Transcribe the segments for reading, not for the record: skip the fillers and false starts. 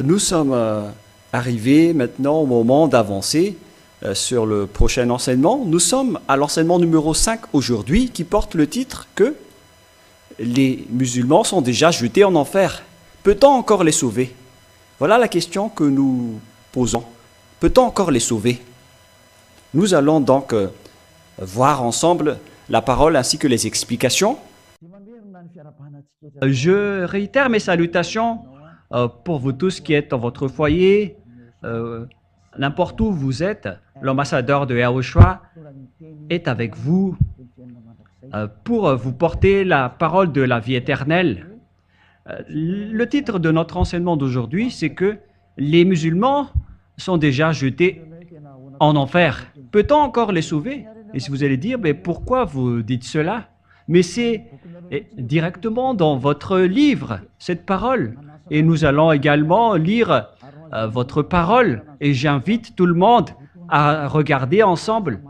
Nous sommes arrivés maintenant au moment d'avancer sur le prochain enseignement. Nous sommes à l'enseignement numéro 5 aujourd'hui qui porte le titre que les musulmans sont déjà jetés en enfer. Peut-on encore les sauver? Voilà la question que nous posons. Peut-on encore les sauver? Nous allons donc voir ensemble la parole ainsi que les explications. Je réitère mes salutations pour vous tous qui êtes dans votre foyer, n'importe où vous êtes. L'ambassadeur de Yahushua est avec vous pour vous porter la parole de la vie éternelle. Le titre de notre enseignement d'aujourd'hui, c'est que les musulmans sont déjà jetés en enfer. Peut-on encore les sauver? Et si vous allez dire, mais pourquoi vous dites cela? Mais c'est directement dans votre livre, cette parole. Et nous allons également lire votre parole. Et j'invite tout le monde à regarder ensemble.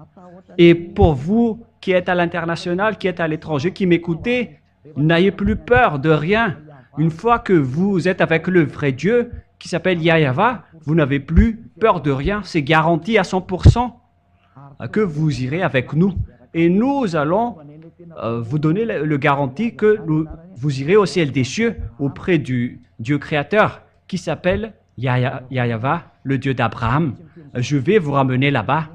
Et pour vous qui êtes à l'international, qui êtes à l'étranger, qui m'écoutez, n'ayez plus peur de rien. Une fois que vous êtes avec le vrai Dieu, qui s'appelle Yahweh, vous n'avez plus peur de rien. C'est garanti à 100% que vous irez avec nous. Et nous allons vous donner le garantie que vous irez au ciel des cieux auprès du Dieu créateur qui s'appelle Yahweh, le Dieu d'Abraham. Je vais vous ramener là-bas.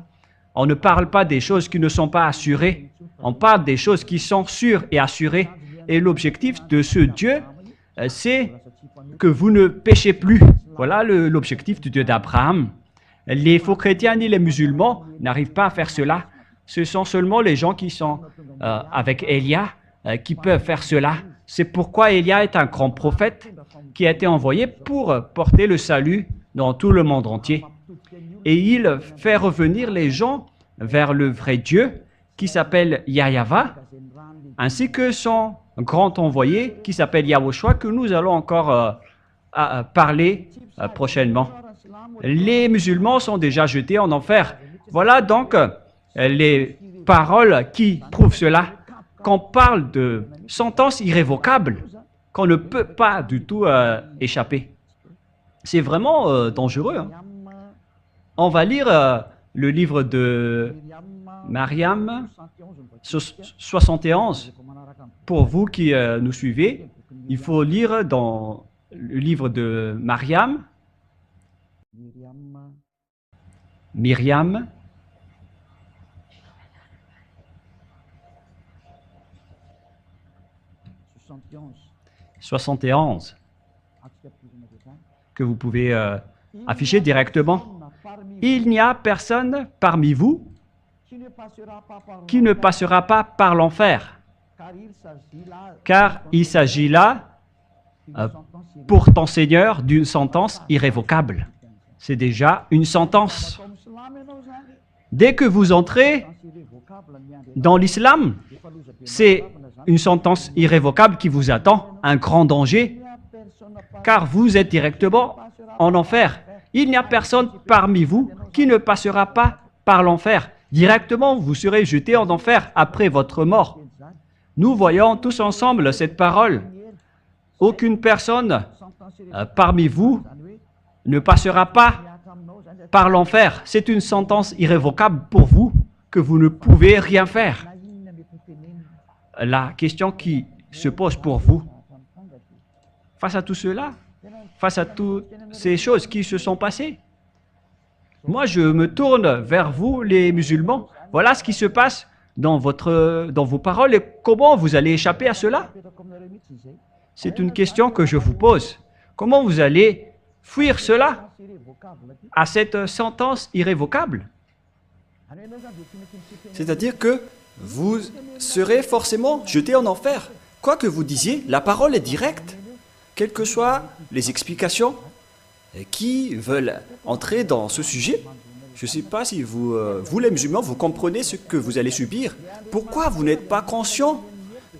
On ne parle pas des choses qui ne sont pas assurées. On parle des choses qui sont sûres et assurées. Et l'objectif de ce Dieu, c'est que vous ne péchez plus. Voilà l'objectif du Dieu d'Abraham. Les faux chrétiens ni les musulmans n'arrivent pas à faire cela. Ce sont seulement les gens qui sont avec Élia qui peuvent faire cela. C'est pourquoi Élia est un grand prophète qui a été envoyé pour porter le salut dans tout le monde entier. Et il fait revenir les gens vers le vrai Dieu qui s'appelle Yahweh, ainsi que son grand envoyé qui s'appelle Yahushua, que nous allons encore parler prochainement. Les musulmans sont déjà jetés en enfer. Voilà donc les paroles qui prouvent cela. Qu'on parle de sentence irrévocable, qu'on ne peut pas du tout échapper. C'est vraiment dangereux. Hein? On va lire le livre de Mariam 71. Pour vous qui nous suivez, il faut lire dans le livre de Myriam, 71, que vous pouvez afficher directement. Il n'y a personne parmi vous qui ne passera pas par l'enfer, car il s'agit là, pour ton Seigneur, d'une sentence irrévocable. C'est déjà une sentence. Dès que vous entrez dans l'islam, c'est une sentence irrévocable qui vous attend, un grand danger, car vous êtes directement en enfer. Il n'y a personne parmi vous qui ne passera pas par l'enfer. Directement, vous serez jeté en enfer après votre mort. Nous voyons tous ensemble cette parole. Aucune personne parmi vous ne passera pas par l'enfer. C'est une sentence irrévocable pour vous que vous ne pouvez rien faire. La question qui se pose pour vous, face à tout cela, face à toutes ces choses qui se sont passées, moi je me tourne vers vous les musulmans. Voilà ce qui se passe dans vos paroles et comment vous allez échapper à cela. C'est une question que je vous pose. Comment vous allez fuir cela, à cette sentence irrévocable? C'est-à-dire que vous serez forcément jeté en enfer. Quoi que vous disiez, la parole est directe. Quelles que soient les explications qui veulent entrer dans ce sujet, je ne sais pas si vous les musulmans, vous comprenez ce que vous allez subir. Pourquoi vous n'êtes pas conscient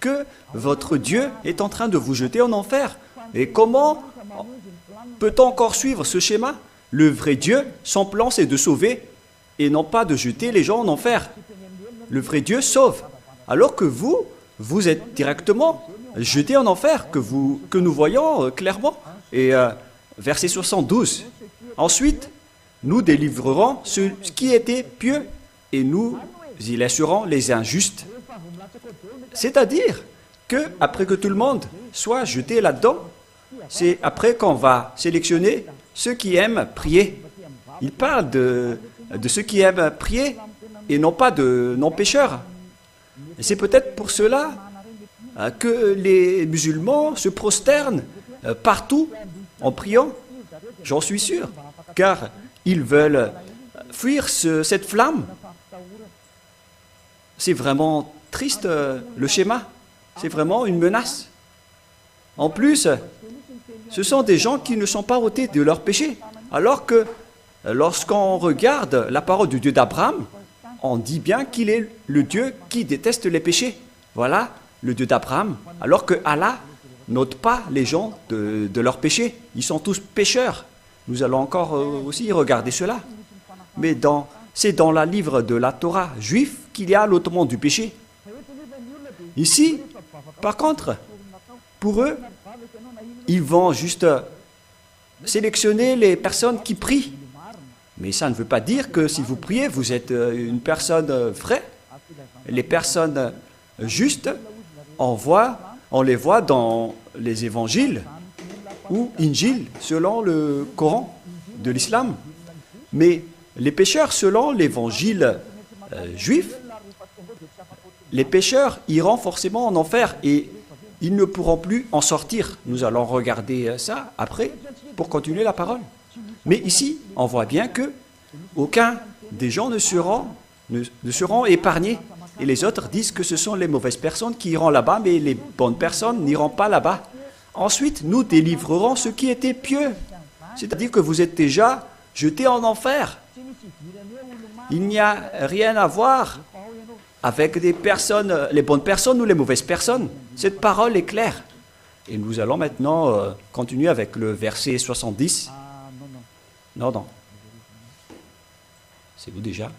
que votre Dieu est en train de vous jeter en enfer? Et comment peut-on encore suivre ce schéma? Le vrai Dieu, son plan, c'est de sauver et non pas de jeter les gens en enfer. Le vrai Dieu sauve. Alors que vous êtes directement jetés en enfer, que nous voyons clairement. Et verset 72. Ensuite, nous délivrerons ceux qui étaient pieux et nous y laisserons les injustes. C'est-à-dire que après que tout le monde soit jeté là-dedans, c'est après qu'on va sélectionner ceux qui aiment prier. Il parle de ceux qui aiment prier et non pas de non-pécheurs. Et c'est peut-être pour cela que les musulmans se prosternent partout en priant. J'en suis sûr, car ils veulent fuir cette flamme. C'est vraiment triste le schéma. C'est vraiment une menace. En plus, ce sont des gens qui ne sont pas ôtés de leurs péchés. Alors que lorsqu'on regarde la parole du Dieu d'Abraham, on dit bien qu'il est le Dieu qui déteste les péchés. Voilà le Dieu d'Abraham. Alors que Allah n'ôte pas les gens de leurs péchés. Ils sont tous pécheurs. Nous allons encore aussi regarder cela. Mais c'est dans le livre de la Torah juif qu'il y a l'ôtement du péché. Ici, par contre, pour eux, ils vont juste sélectionner les personnes qui prient. Mais ça ne veut pas dire que si vous priez, vous êtes une personne vraie. Les personnes justes, on les voit dans les évangiles ou Injil, selon le Coran de l'islam. Mais les pécheurs, selon l'évangile juif, les pécheurs iront forcément en enfer et ils ne pourront plus en sortir. Nous allons regarder ça après pour continuer la parole. Mais ici, on voit bien que aucun des gens ne seront épargnés. Et les autres disent que ce sont les mauvaises personnes qui iront là-bas, mais les bonnes personnes n'iront pas là-bas. Ensuite, nous délivrerons ceux qui étaient pieux. C'est-à-dire que vous êtes déjà jetés en enfer. Il n'y a rien à voir avec des personnes, les bonnes personnes ou les mauvaises personnes. Cette parole est claire. Et nous allons maintenant continuer avec le verset 70. Non. C'est où déjà?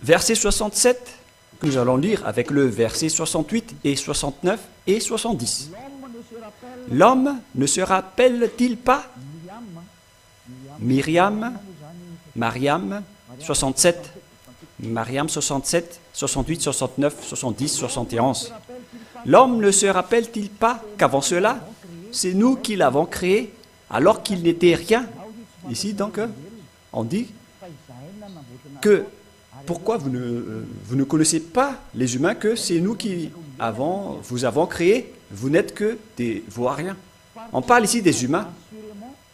Verset 67, que nous allons lire avec le verset 68 et 69 et 70. L'homme ne se rappelle-t-il pas Mariam, 67, Mariam 67, 68, 69, 70, 71. L'homme ne se rappelle-t-il pas qu'avant cela, c'est nous qui l'avons créé alors qu'il n'était rien? Ici donc, on dit que pourquoi vous ne connaissez pas les humains que c'est nous qui vous avons créé, vous n'êtes que des vauriens. On parle ici des humains.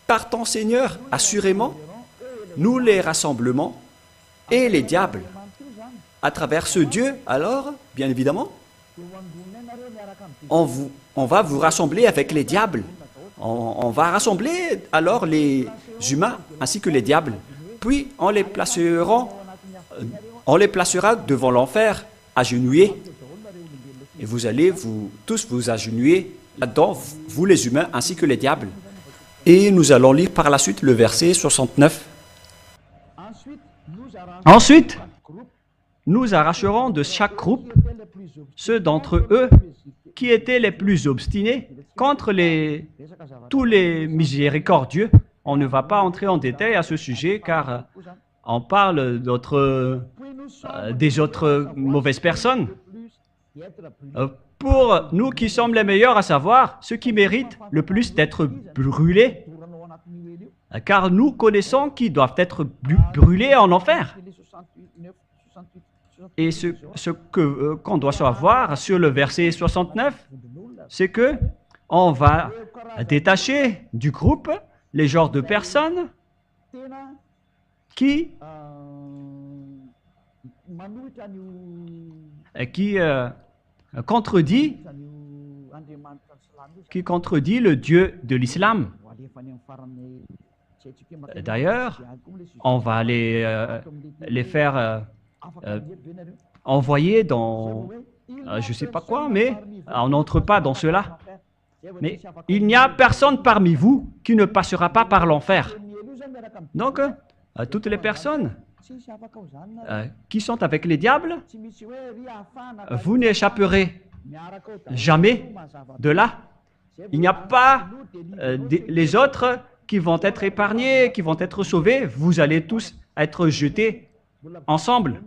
Par ton Seigneur, assurément, nous les rassemblements et les diables. À travers ce Dieu, alors, bien évidemment, on va vous rassembler avec les diables. On va rassembler alors les humains ainsi que les diables. Puis on les placera devant l'enfer, agenouillés. Et vous allez tous vous agenouiller là-dedans, vous les humains ainsi que les diables. Et nous allons lire par la suite le verset 69. Ensuite, nous arracherons de chaque groupe ceux d'entre eux qui étaient les plus obstinés contre tous les miséricordieux. On ne va pas entrer en détail à ce sujet car on parle des autres mauvaises personnes. Pour nous qui sommes les meilleurs, à savoir ceux qui méritent le plus d'être brûlés, car nous connaissons qui doivent être brûlés en enfer. Et ce qu'on doit savoir sur le verset 69, c'est que on va détacher du groupe les genres de personnes qui contredit le Dieu de l'islam. D'ailleurs, on va les faire envoyer dans je ne sais pas quoi, mais on n'entre pas dans cela. Mais il n'y a personne parmi vous qui ne passera pas par l'enfer. Donc, toutes les personnes qui sont avec les diables, vous n'échapperez jamais de là. Il n'y a pas les autres qui vont être épargnés, qui vont être sauvés. Vous allez tous être jetés ensemble.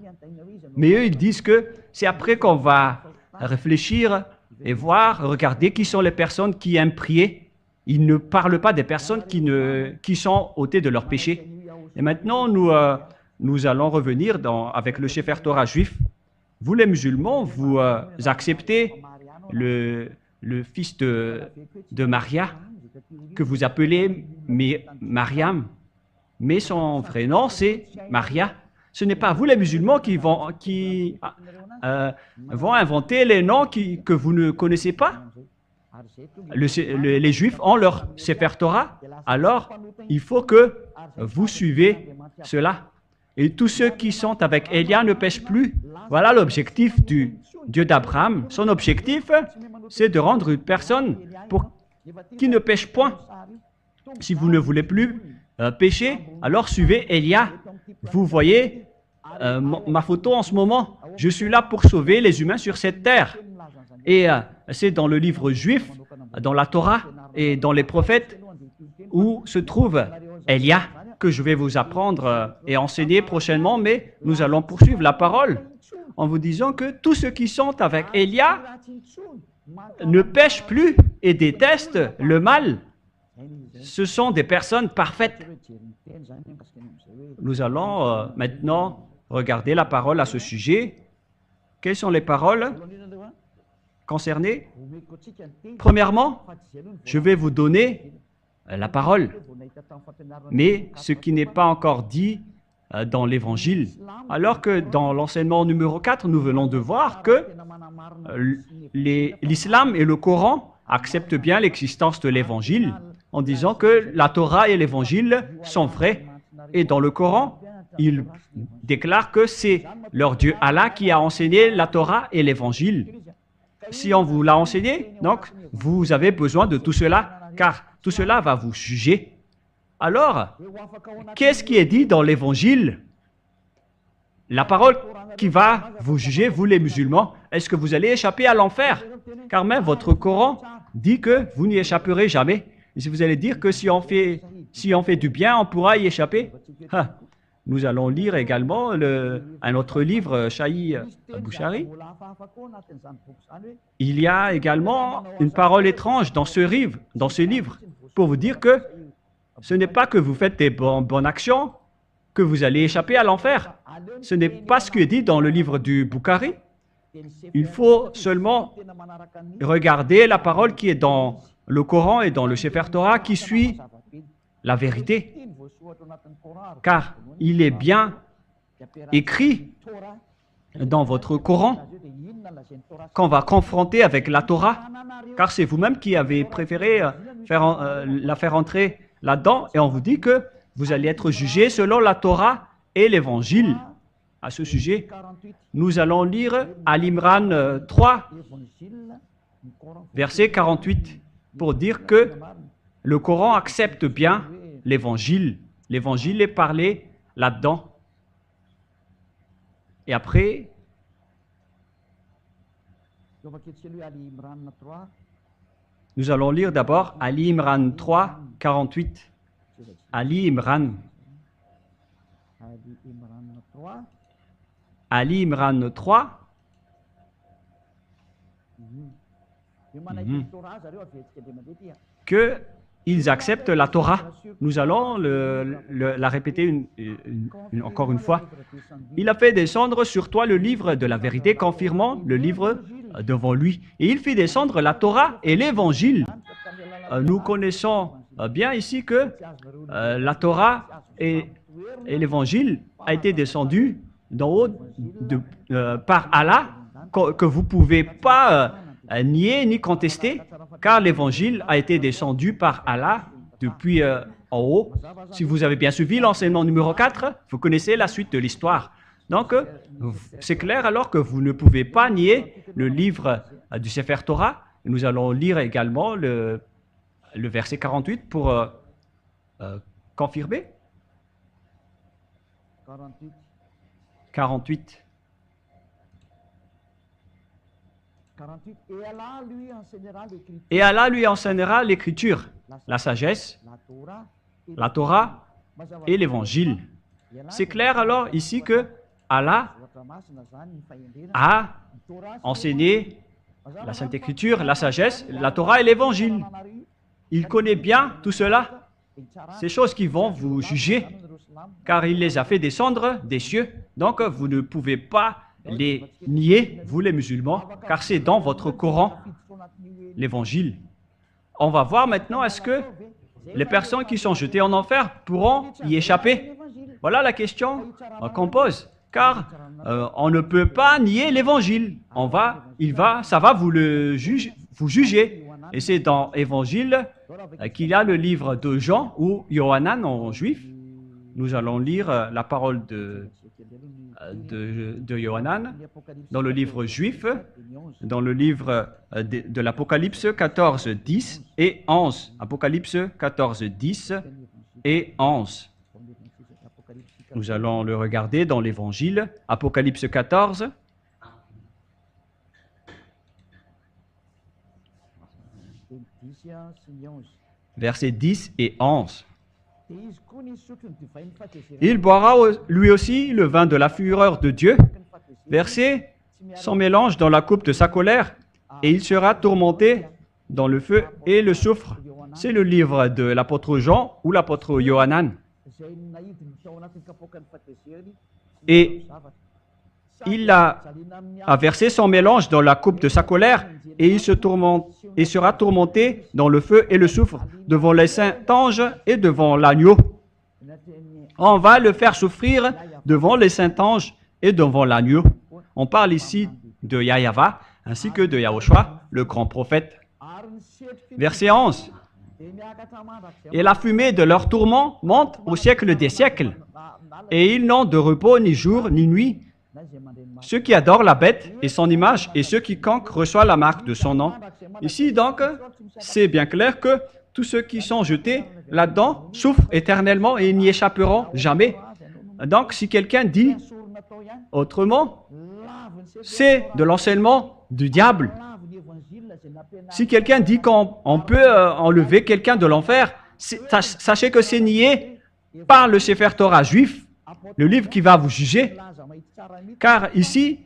Mais eux, ils disent que c'est après qu'on va réfléchir et voir, regarder qui sont les personnes qui aiment prier. Ils ne parlent pas des personnes qui sont ôtées de leur péché. Et maintenant, nous allons revenir avec le Sefer Torah juif. Vous, les musulmans, vous acceptez le fils de Maria, que vous appelez Mariam, mais son vrai nom, c'est Maria. Ce n'est pas vous, les musulmans, qui vont inventer les noms que vous ne connaissez pas. Les Juifs ont leur Sefer Torah, alors il faut que vous suivez cela. Et tous ceux qui sont avec Élia ne pêchent plus. Voilà l'objectif du Dieu d'Abraham. Son objectif, c'est de rendre une personne qui ne pêche point. Si vous ne voulez plus pécher, alors suivez Élia. Vous voyez ma photo en ce moment. Je suis là pour sauver les humains sur cette terre. Et c'est dans le livre juif, dans la Torah et dans les prophètes où se trouve Élia que je vais vous apprendre et enseigner prochainement, mais nous allons poursuivre la parole en vous disant que tous ceux qui sont avec Élia ne pêchent plus et détestent le mal. Ce sont des personnes parfaites. Nous allons maintenant regarder la parole à ce sujet. Quelles sont les paroles concernées? Premièrement, je vais vous donner la parole, mais ce qui n'est pas encore dit dans l'Évangile. Alors que dans l'enseignement numéro 4, nous venons de voir que l'islam et le Coran acceptent bien l'existence de l'Évangile en disant que la Torah et l'Évangile sont vrais. Et dans le Coran, ils déclarent que c'est leur Dieu Allah qui a enseigné la Torah et l'Évangile. Si on vous l'a enseigné, donc vous avez besoin de tout cela, car tout cela va vous juger. Alors, qu'est-ce qui est dit dans l'Évangile? La parole qui va vous juger, vous les musulmans, est-ce que vous allez échapper à l'enfer? Car même votre Coran dit que vous n'y échapperez jamais. Et si vous allez dire que si on fait du bien, on pourra y échapper. Nous allons lire également un autre livre, Shahi Bouchari. Il y a également une parole étrange dans ce livre pour vous dire que ce n'est pas que vous faites des bonnes actions que vous allez échapper à l'enfer. Ce n'est pas ce qui est dit dans le livre du Bukhari. Il faut seulement regarder la parole qui est dans le Coran et dans le Sefer Torah qui suit la vérité. Car il est bien écrit dans votre Coran qu'on va confronter avec la Torah, car c'est vous-même qui avez préféré la faire entrer là-dedans, et on vous dit que vous allez être jugé selon la Torah et l'Évangile. À ce sujet, nous allons lire Al-Imran 3, verset 48, pour dire que le Coran accepte bien l'Évangile. L'Évangile est parlé là-dedans. Et après, nous allons lire d'abord Ali Imran 3, 48. Ali Imran. Ali Imran 3. Que ils acceptent la Torah. Nous allons la répéter encore une fois. Il a fait descendre sur toi le livre de la vérité, confirmant le livre devant lui. Et il fit descendre la Torah et l'Évangile. Nous connaissons bien ici que la Torah et l'Évangile a été descendu d'en haut par Allah, que vous ne pouvez pas nier ni contester, car l'Évangile a été descendu par Allah depuis en haut. Si vous avez bien suivi l'enseignement numéro 4, vous connaissez la suite de l'histoire. Donc, c'est clair alors que vous ne pouvez pas nier le livre du Sefer Torah. Nous allons lire également le verset 48 pour confirmer. 48. 48. Et Allah lui enseignera l'écriture, la sagesse, la Torah et l'évangile. C'est clair alors ici que Allah a enseigné la Sainte Écriture, la sagesse, la Torah et l'évangile. Il connaît bien tout cela, ces choses qui vont vous juger, car il les a fait descendre des cieux. Donc vous ne pouvez pas les nier, vous les musulmans, car c'est dans votre Coran, l'évangile. On va voir maintenant, est-ce que les personnes qui sont jetées en enfer pourront y échapper? Voilà la question qu'on pose, car on ne peut pas nier l'évangile. Ça va vous juger. Et c'est dans l'évangile qu'il y a le livre de Jean ou Yohanan en juif. Nous allons lire la parole de Yohanan dans le livre juif, dans le livre de l'Apocalypse 14, 10 et 11. Apocalypse 14, 10 et 11. Nous allons le regarder dans l'Évangile, Apocalypse 14. Versets 10 et 11. Il boira lui aussi le vin de la fureur de Dieu, versé sans mélange dans la coupe de sa colère, et il sera tourmenté dans le feu et le soufre. C'est le livre de l'apôtre Jean ou l'apôtre Yohanan. Et il a versé son mélange dans la coupe de sa colère, et il sera tourmenté dans le feu et le soufre, devant les saints anges et devant l'agneau. On va le faire souffrir devant les saints anges et devant l'agneau. On parle ici de Yahyawa, ainsi que de Yahushua, le grand prophète. Verset 11. Et la fumée de leur tourment monte au siècle des siècles, et ils n'ont de repos ni jour ni nuit. Ceux qui adorent la bête et son image, et ceux qui quiconque reçoit la marque de son nom. Ici donc, c'est bien clair que tous ceux qui sont jetés là-dedans souffrent éternellement et n'y échapperont jamais. Donc si quelqu'un dit autrement, c'est de l'enseignement du diable. Si quelqu'un dit qu'on peut enlever quelqu'un de l'enfer, sachez que c'est nié par le Sefer Torah juif, le livre qui va vous juger. Car ici,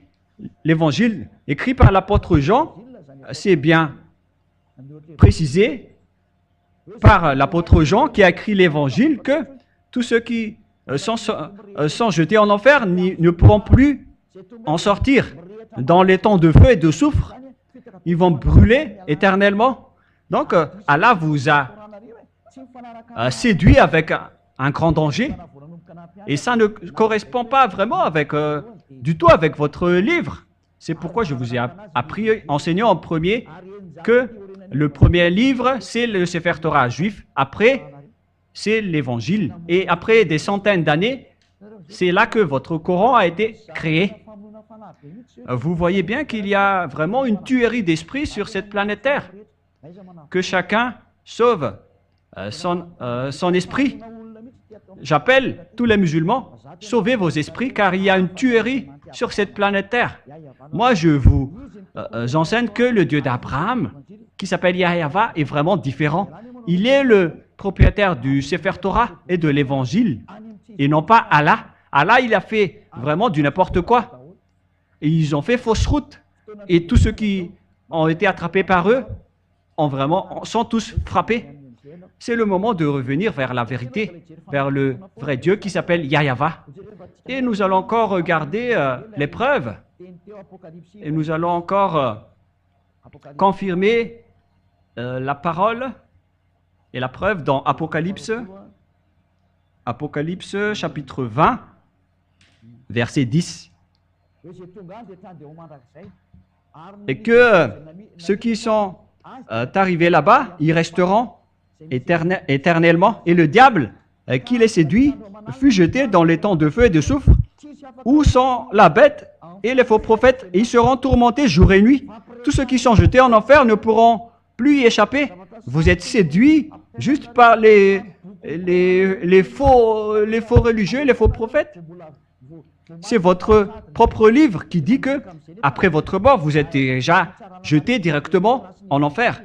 l'évangile écrit par l'apôtre Jean, c'est bien précisé par l'apôtre Jean qui a écrit l'évangile que tous ceux qui sont jetés en enfer ne pourront plus en sortir. Dans les temps de feu et de soufre, ils vont brûler éternellement. Donc, Allah vous a séduit avec un grand danger. Et ça ne correspond pas vraiment du tout avec votre livre. C'est pourquoi je vous ai enseigné en premier que le premier livre, c'est le Sefer Torah juif. Après, c'est l'Évangile. Et après des centaines d'années, c'est là que votre Coran a été créé. Vous voyez bien qu'il y a vraiment une tuerie d'esprit sur cette planète Terre. Que chacun sauve son esprit. J'appelle tous les musulmans, sauvez vos esprits car il y a une tuerie sur cette planète Terre. Moi, je vous enseigne que le Dieu d'Abraham, qui s'appelle Yahyawa, est vraiment différent. Il est le propriétaire du Sefer Torah et de l'Évangile, et non pas Allah. Allah, il a fait vraiment du n'importe quoi. Et ils ont fait fausse route. Et tous ceux qui ont été attrapés par eux sont tous frappés. C'est le moment de revenir vers la vérité, vers le vrai Dieu qui s'appelle Yahyawa. Et nous allons encore regarder les preuves. Et nous allons encore confirmer la parole et la preuve dans Apocalypse chapitre 20, verset 10. Et que ceux qui sont arrivés là-bas, ils resteront éternellement. Et le diable qui les séduit fut jeté dans les temps de feu et de soufre, où sont la bête et les faux prophètes, et ils seront tourmentés jour et nuit. Tous ceux qui sont jetés en enfer ne pourront plus y échapper. Vous êtes séduits juste par les les faux religieux, les faux prophètes. C'est votre propre livre qui dit que, après votre mort, vous êtes déjà jeté directement en enfer.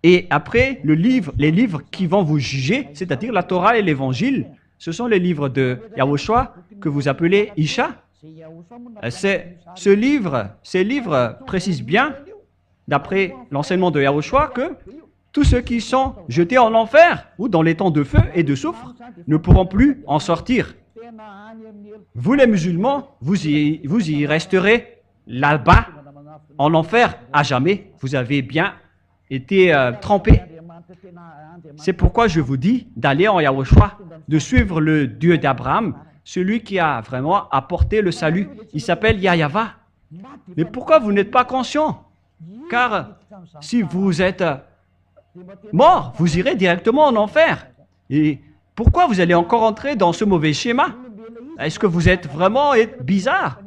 Et après, les livres qui vont vous juger, c'est-à-dire la Torah et l'Évangile, ce sont les livres de Yahushua que vous appelez Isha. Ces livres précisent bien, d'après l'enseignement de Yahushua, que tous ceux qui sont jetés en enfer ou dans les temps de feu et de soufre ne pourront plus en sortir. Vous les musulmans, vous y resterez là-bas, en enfer à jamais. Vous avez bien été trempés. C'est pourquoi je vous dis d'aller en Yahushua, de suivre le Dieu d'Abraham, celui qui a vraiment apporté le salut. Il s'appelle Yahweh. Mais pourquoi vous n'êtes pas conscient? Car si vous êtes mort, vous irez directement en enfer. Et pourquoi vous allez encore entrer dans ce mauvais schéma? Est-ce que vous êtes vraiment bizarre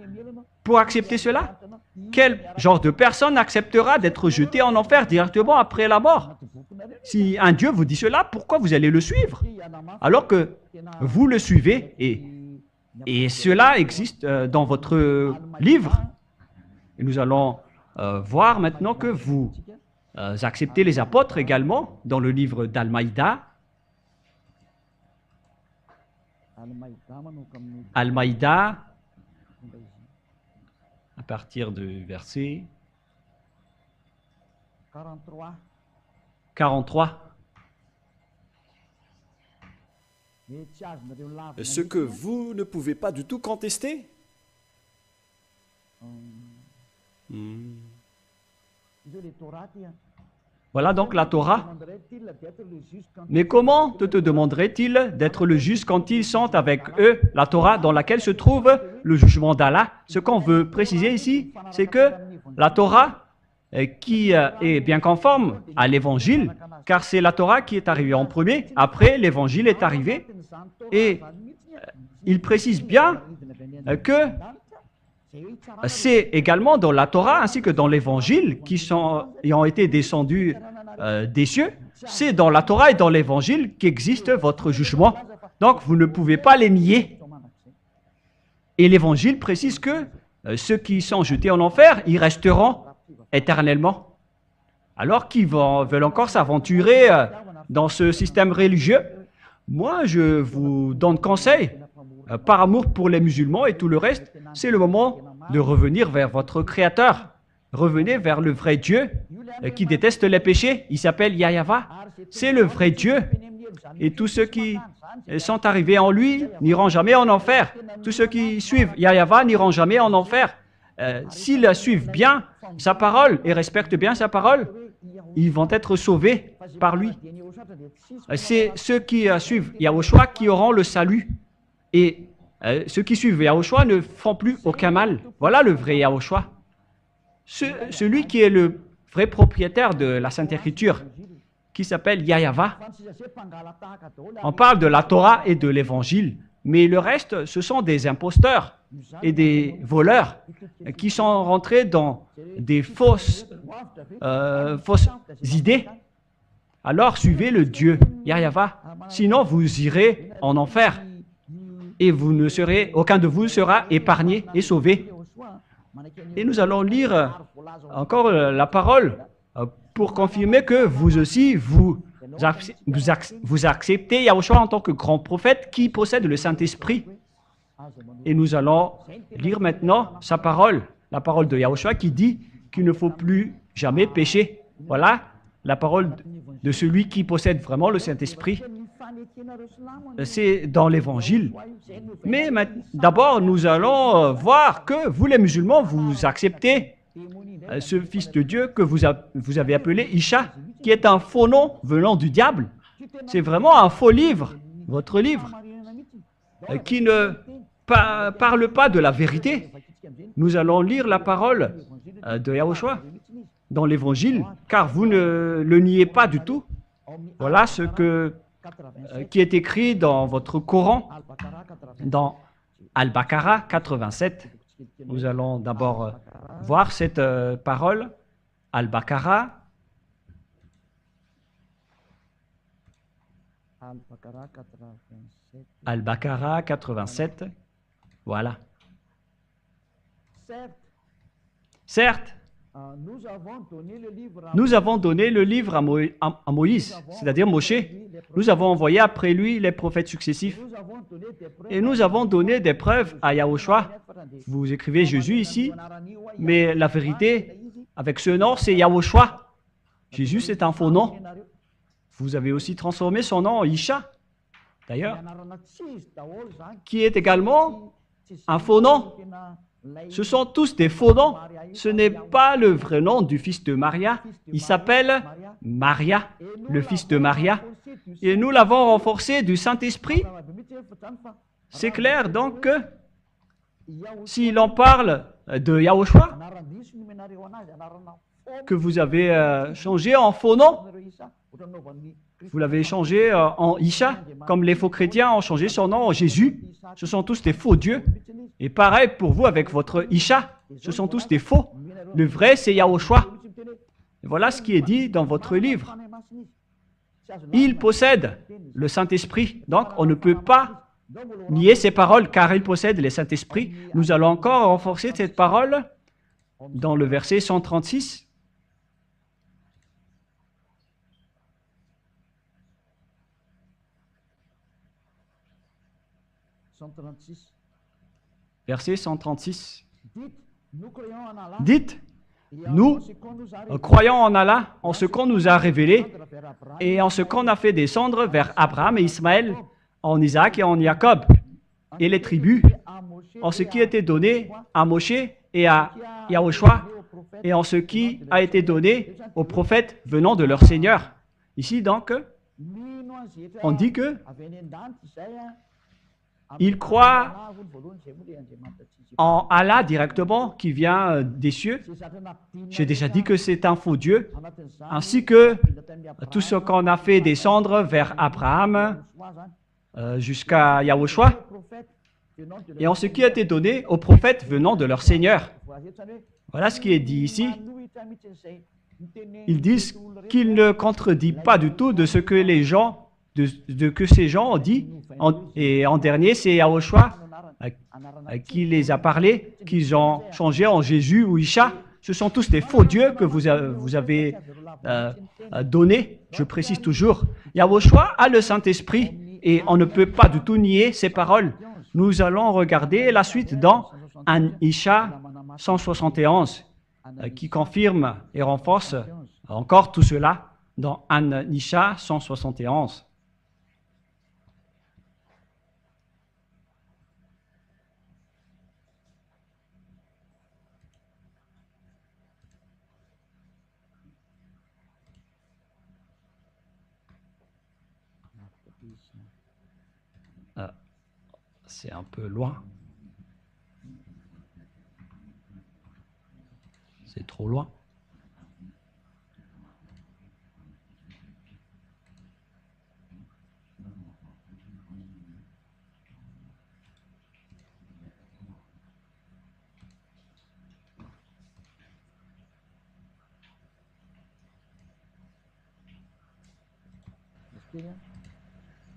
pour accepter cela? Quel genre de personne acceptera d'être jeté en enfer directement après la mort? Si un Dieu vous dit cela, pourquoi vous allez le suivre? Alors que vous le suivez et cela existe dans votre livre. Et nous allons voir maintenant que vous acceptez les apôtres également dans le livre d'Al-Maïda. Al-Maïda, à partir du verset 43. Ce que vous ne pouvez pas du tout contester. Voilà donc la Torah. Mais comment te demanderait-il d'être le juste quand ils sont avec eux, la Torah dans laquelle se trouve le jugement d'Allah? Ce qu'on veut préciser ici, c'est que la Torah qui est bien conforme à l'Évangile, car c'est la Torah qui est arrivée en premier, après l'Évangile est arrivé, et il précise bien que c'est également dans la Torah ainsi que dans l'Évangile qui ont été descendus des cieux. C'est dans la Torah et dans l'Évangile qu'existe votre jugement. Donc, vous ne pouvez pas les nier. Et l'Évangile précise que ceux qui sont jetés en enfer, ils resteront éternellement. Alors qu'ils veulent encore s'aventurer dans ce système religieux, moi, je vous donne conseil, par amour pour les musulmans et tout le reste, c'est le moment de revenir vers votre Créateur. Revenez vers le vrai Dieu qui déteste les péchés. Il s'appelle Yahweh. C'est le vrai Dieu. Et tous ceux qui sont arrivés en lui n'iront jamais en enfer. Tous ceux qui suivent Yahweh n'iront jamais en enfer. S'ils suivent bien sa parole et respectent bien sa parole, ils vont être sauvés par lui. C'est ceux qui suivent Yahushua qui auront le salut. Et ceux qui suivent Yahushua ne font plus aucun mal. Voilà le vrai Yahushua. Celui qui est le vrai propriétaire de la Sainte Écriture, qui s'appelle Yahweh. On parle de la Torah et de l'Évangile, mais le reste, ce sont des imposteurs et des voleurs qui sont rentrés dans des fausses idées. Alors suivez le Dieu, Yahweh. Sinon, vous irez en enfer. Et aucun de vous sera épargné et sauvé. Et nous allons lire encore la parole pour confirmer que vous aussi, vous acceptez Yahushua en tant que grand prophète qui possède le Saint-Esprit. Et nous allons lire maintenant sa parole, la parole de Yahushua qui dit qu'il ne faut plus jamais pécher. Voilà la parole de celui qui possède vraiment le Saint-Esprit. C'est dans l'Évangile. Mais d'abord, nous allons voir que vous, les musulmans, vous acceptez ce Fils de Dieu que vous avez appelé Isha, qui est un faux nom venant du diable. C'est vraiment un faux livre, votre livre, qui ne parle pas de la vérité. Nous allons lire la parole de Yahushua dans l'Évangile, car vous ne le niez pas du tout. Voilà ce qui est écrit dans votre Coran, dans Al-Baqarah 87. Nous allons d'abord voir cette parole, Al-Baqarah Al-Baqarah 87. Al-Baqarah 87. Voilà. Certes, Certes, nous avons donné le livre à nous avons donné le livre à Moïse, c'est-à-dire Moshe. Nous avons envoyé après lui les prophètes successifs. Nous avons donné des preuves Et nous avons donné des preuves à Yahushua. Vous écrivez Jésus ici, mais la vérité, avec ce nom, c'est Yahushua. Jésus, c'est un faux nom. Vous avez aussi transformé son nom en Isha, d'ailleurs, qui est également un faux nom. Ce sont tous des faux noms. Ce n'est pas le vrai nom du fils de Maria. Il s'appelle Maria, le fils de Maria. Et nous l'avons renforcé du Saint-Esprit. C'est clair donc que s'il en parle de Yahushua, que vous avez changé en faux nom, vous l'avez changé en Isha, comme les faux chrétiens ont changé son nom en Jésus. Ce sont tous des faux dieux. Et pareil pour vous avec votre Isha, ce sont tous des faux. Le vrai, c'est Yahushua. Et voilà ce qui est dit dans votre livre. Il possède le Saint-Esprit, donc on ne peut pas nier ces paroles car il possède le Saint-Esprit. Nous allons encore renforcer cette parole dans le verset 136. Verset 136. Dites, nous croyons en Allah, en ce qu'on nous a révélé et en ce qu'on a fait descendre vers Abraham et Ismaël, en Isaac et en Jacob, et les tribus, en ce qui était donné à Moshe et à Yahushua, et en ce qui a été donné aux prophètes venant de leur Seigneur. Ici donc, on dit que il croit en Allah directement, qui vient des cieux. J'ai déjà dit que c'est un faux Dieu, ainsi que tout ce qu'on a fait descendre vers Abraham jusqu'à Yahushua, et en ce qui a été donné aux prophètes venant de leur Seigneur. Voilà ce qui est dit ici. Ils disent qu'il ne contredit pas du tout de ce que les gens que ces gens ont dit, et en dernier, c'est Yahushua qui les a parlé, qu'ils ont changé en Jésus ou Isha. Ce sont tous des faux dieux que vous avez donnés, je précise toujours. Yahushua a le Saint-Esprit et on ne peut pas du tout nier ses paroles. Nous allons regarder la suite dans An Isha 171, qui confirme et renforce encore tout cela dans An Isha 171. C'est un peu loin. C'est trop loin.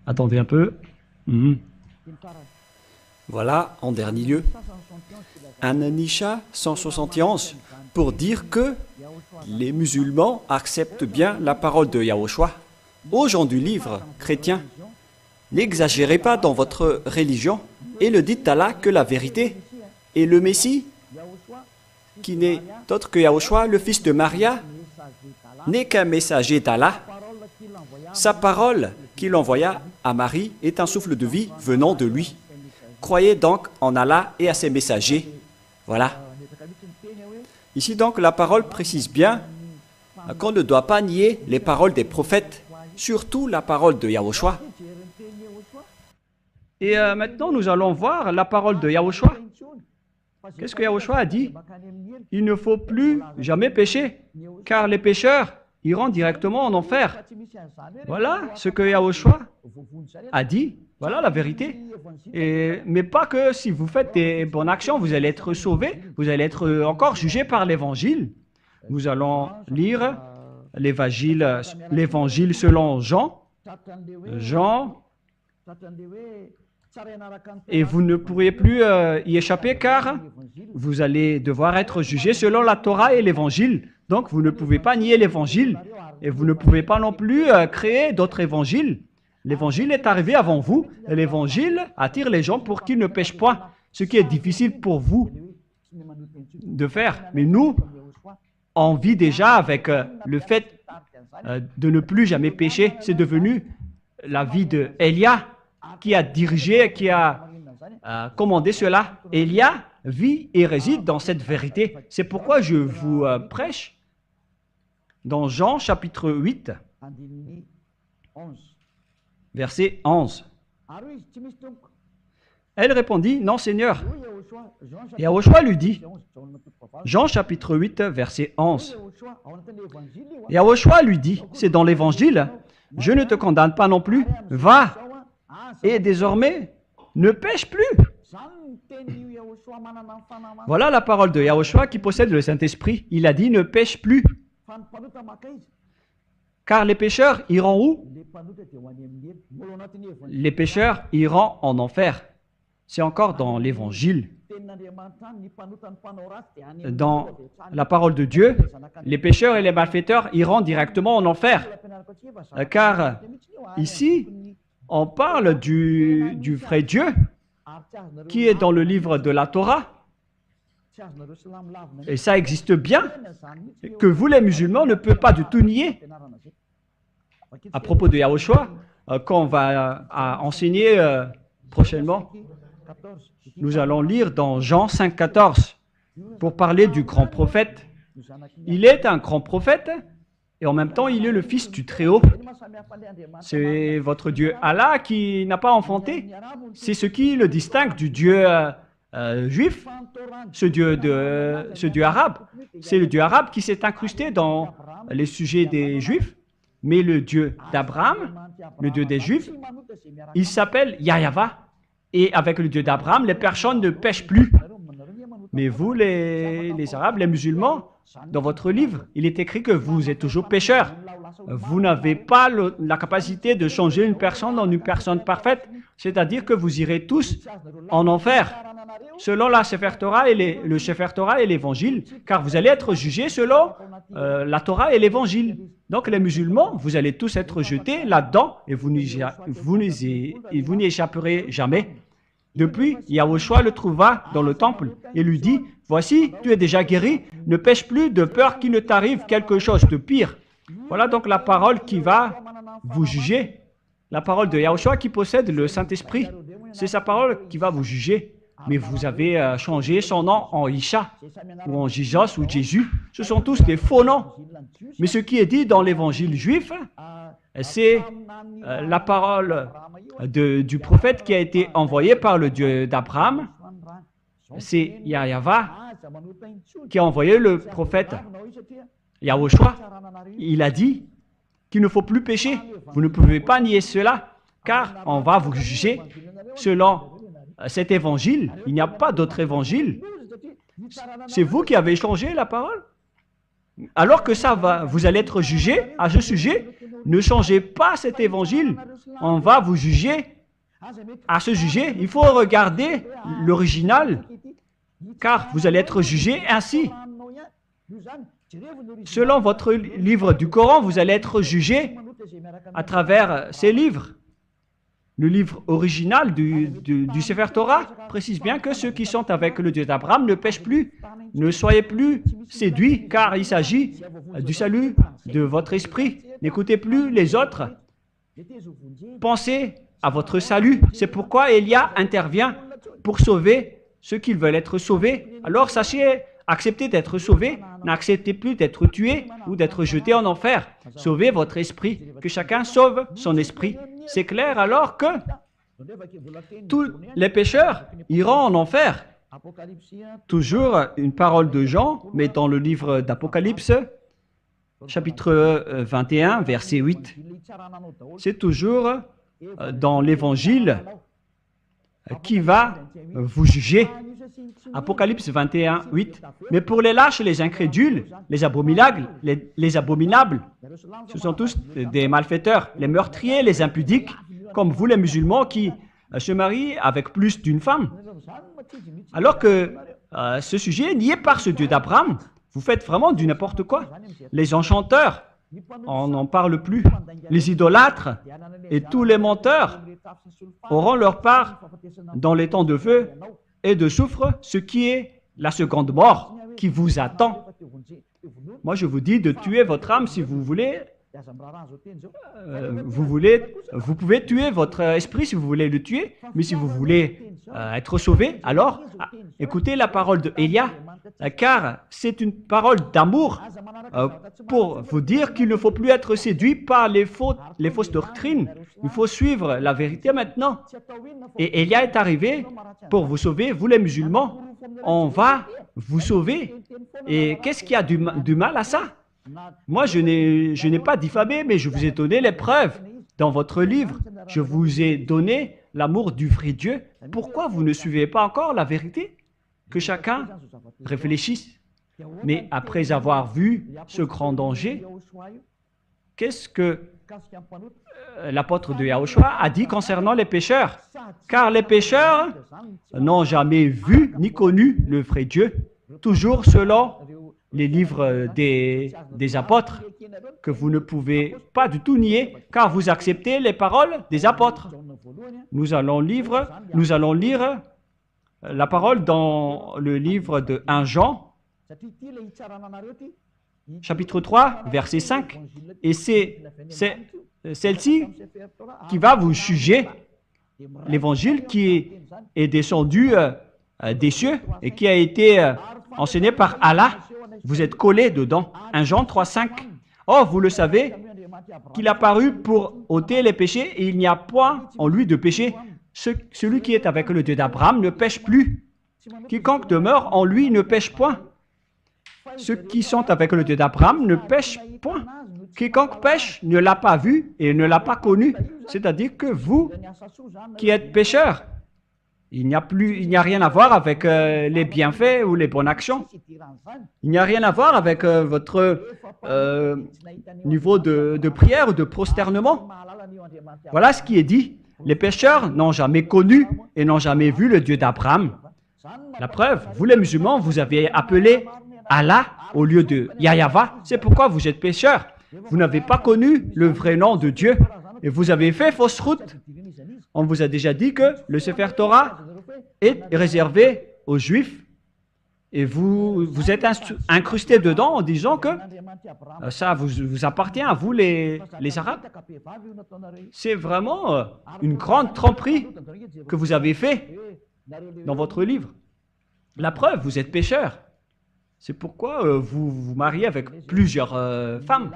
Attendez un peu. Voilà, en dernier lieu, An Isha 171, pour dire que les musulmans acceptent bien la parole de Yahushua. Aux gens du livre chrétien, n'exagérez pas dans votre religion et ne dites à Allah que la vérité. Et le Messie, qui n'est autre que Yahushua, le fils de Maria, n'est qu'un messager d'Allah. Sa parole qu'il envoya à Marie est un souffle de vie venant de lui. Croyez donc en Allah et à ses messagers. Voilà. Ici donc, la parole précise bien qu'on ne doit pas nier les paroles des prophètes, surtout la parole de Yahushua. Et maintenant, nous allons voir la parole de Yahushua. Qu'est-ce que Yahushua a dit? Il ne faut plus jamais pécher, car les pécheurs iront directement en enfer. Voilà ce que Yahushua a dit. Voilà la vérité. Mais pas que si vous faites des bonnes actions, vous allez être sauvés, vous allez être encore jugés par l'Évangile. Nous allons lire l'Évangile selon Jean, Jean, et vous ne pourrez plus y échapper car vous allez devoir être jugé selon la Torah et l'Évangile. Donc, vous ne pouvez pas nier l'Évangile et vous ne pouvez pas non plus créer d'autres évangiles. L'Évangile est arrivé avant vous et l'Évangile attire les gens pour qu'ils ne pêchent pas, ce qui est difficile pour vous de faire. Mais nous, on vit déjà avec le fait de ne plus jamais pécher. C'est devenu la vie de Élia qui a dirigé, qui a commandé cela. Élia vit et réside dans cette vérité. C'est pourquoi je vous prêche dans Jean chapitre 8, verset 11. Elle répondit, « Non, Seigneur. » Et Yahushua lui dit, Jean chapitre 8, verset 11. Et Yahushua lui dit, « C'est dans l'Évangile, je ne te condamne pas non plus. Va, et désormais, ne pêche plus. » Voilà la parole de Yahushua qui possède le Saint-Esprit. Il a dit, « Ne pêche plus. » Car les pécheurs iront où? Les pécheurs iront en enfer. C'est encore dans l'Évangile. Dans la parole de Dieu, les pécheurs et les malfaiteurs iront directement en enfer. Car ici, on parle du vrai Dieu qui est dans le livre de la Torah. Et ça existe bien, que vous les musulmans ne pouvez pas du tout nier. À propos de Yahushua, quand on va enseigner prochainement, nous allons lire dans Jean 5,14 pour parler du grand prophète. Il est un grand prophète et en même temps il est le fils du Très-Haut. C'est votre Dieu Allah qui n'a pas enfanté. C'est ce qui le distingue du Dieu juif, ce Dieu arabe. C'est le Dieu arabe qui s'est incrusté dans les sujets des Juifs. Mais le Dieu d'Abraham, le Dieu des Juifs, il s'appelle Yahava. Et avec le Dieu d'Abraham, les personnes ne pêchent plus. Mais vous, les Arabes, les musulmans, dans votre livre, il est écrit que vous êtes toujours pécheurs. Vous n'avez pas la capacité de changer une personne en une personne parfaite, c'est-à-dire que vous irez tous en enfer, selon la Sefer Torah et le Sefer Torah et l'Évangile, car vous allez être jugés selon la Torah et l'Évangile. Donc les musulmans, vous allez tous être jetés là-dedans et vous n'y échapperez jamais. Depuis, Yahushua le trouva dans le temple et lui dit, « Voici, tu es déjà guéri, ne pêche plus de peur qu'il ne t'arrive quelque chose de pire. » Voilà donc la parole qui va vous juger. La parole de Yahushua qui possède le Saint-Esprit. C'est sa parole qui va vous juger. Mais vous avez changé son nom en Isha, ou en Jesus, ou Jésus. Ce sont tous des faux noms. Mais ce qui est dit dans l'évangile juif, c'est la parole du prophète qui a été envoyé par le Dieu d'Abraham. C'est Yahava qui a envoyé le prophète Yahushua. Il a dit qu'il ne faut plus pécher. Vous ne pouvez pas nier cela, car on va vous juger selon cet évangile. Il n'y a pas d'autre évangile. C'est vous qui avez changé la parole. Alors que vous allez être jugé à ce sujet, ne changez pas cet évangile. On va vous juger. À ce sujet, il faut regarder l'original, car vous allez être jugé ainsi. Selon votre livre du Coran, vous allez être jugé à travers ces livres. Le livre original du Sefer Torah précise bien que ceux qui sont avec le Dieu d'Abraham ne pêchent plus. Ne soyez plus séduits, car il s'agit du salut de votre esprit. N'écoutez plus les autres. Pensez à votre salut. C'est pourquoi Élia intervient pour sauver ceux qui veulent être sauvés. Alors sachez, acceptez d'être sauvés. N'acceptez plus d'être tués ou d'être jetés en enfer. Sauvez votre esprit. Que chacun sauve son esprit. C'est clair alors que tous les pécheurs iront en enfer. Toujours une parole de Jean, mais dans le livre d'Apocalypse, chapitre 21, verset 8. C'est toujours dans l'Évangile qui va vous juger. Apocalypse 21, 8. Mais pour les lâches et les incrédules, les abominables, ce sont tous des malfaiteurs, les meurtriers, les impudiques, comme vous les musulmans qui se marient avec plus d'une femme. Alors que ce sujet est nié par ce Dieu d'Abraham. Vous faites vraiment du n'importe quoi. Les enchanteurs, on n'en parle plus. Les idolâtres et tous les menteurs auront leur part dans les temps de feu et de soufre, ce qui est la seconde mort qui vous attend. Moi, je vous dis de tuer votre âme si vous voulez. Vous pouvez tuer votre esprit si vous voulez le tuer, mais si vous voulez être sauvé, alors écoutez la parole de Élia, car c'est une parole d'amour pour vous dire qu'il ne faut plus être séduit par les fausses doctrines. Il faut suivre la vérité maintenant. Et Élia est arrivé pour vous sauver, vous les musulmans. On va vous sauver. Et qu'est-ce qu'il y a du mal à ça? Moi, je n'ai pas diffamé, mais je vous ai donné les preuves dans votre livre. Je vous ai donné l'amour du vrai Dieu. Pourquoi vous ne suivez pas encore la vérité? Que chacun réfléchisse. Mais après avoir vu ce grand danger, qu'est-ce que l'apôtre de Yahushua a dit concernant les pécheurs? Car les pécheurs n'ont jamais vu ni connu le vrai Dieu, toujours selon les livres des apôtres, que vous ne pouvez pas du tout nier, car vous acceptez les paroles des apôtres. Nous allons lire la parole dans le livre de 1 Jean, chapitre 3, verset 5, et c'est celle-ci qui va vous juger. L'évangile qui est descendu des cieux et qui a été enseigné par Allah. Vous êtes collés dedans. 1 Jean 3, 5. Oh, vous le savez, qu'il a paru pour ôter les péchés et il n'y a point en lui de péché. Celui qui est avec le Dieu d'Abraham ne pêche plus. Quiconque demeure en lui ne pêche point. Ceux qui sont avec le Dieu d'Abraham ne pêchent point. Quiconque pêche ne l'a pas vu et ne l'a pas connu. C'est-à-dire que vous qui êtes pécheurs, il n'y a rien à voir avec les bienfaits ou les bonnes actions. Il n'y a rien à voir avec votre niveau de prière ou de prosternement. Voilà ce qui est dit. Les pécheurs n'ont jamais connu et n'ont jamais vu le Dieu d'Abraham. La preuve, vous les musulmans, vous avez appelé Allah au lieu de Yahweh. C'est pourquoi vous êtes pécheurs. Vous n'avez pas connu le vrai nom de Dieu et vous avez fait fausse route. On vous a déjà dit que le Sefer Torah est réservé aux Juifs et vous êtes incrustés dedans en disant que ça vous appartient à vous les Arabes. C'est vraiment une grande tromperie que vous avez fait dans votre livre. La preuve, vous êtes pécheurs. C'est pourquoi vous vous mariez avec plusieurs femmes.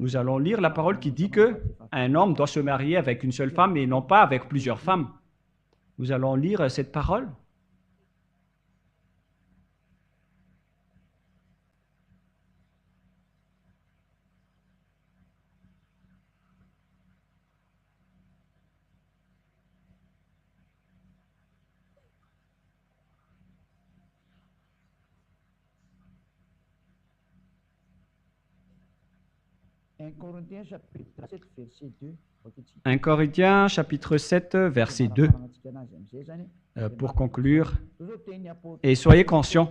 Nous allons lire la parole qui dit qu'un homme doit se marier avec une seule femme et non pas avec plusieurs femmes. Nous allons lire cette parole. « 1 Corinthiens chapitre 7, verset 2. Pour conclure, et soyez conscients,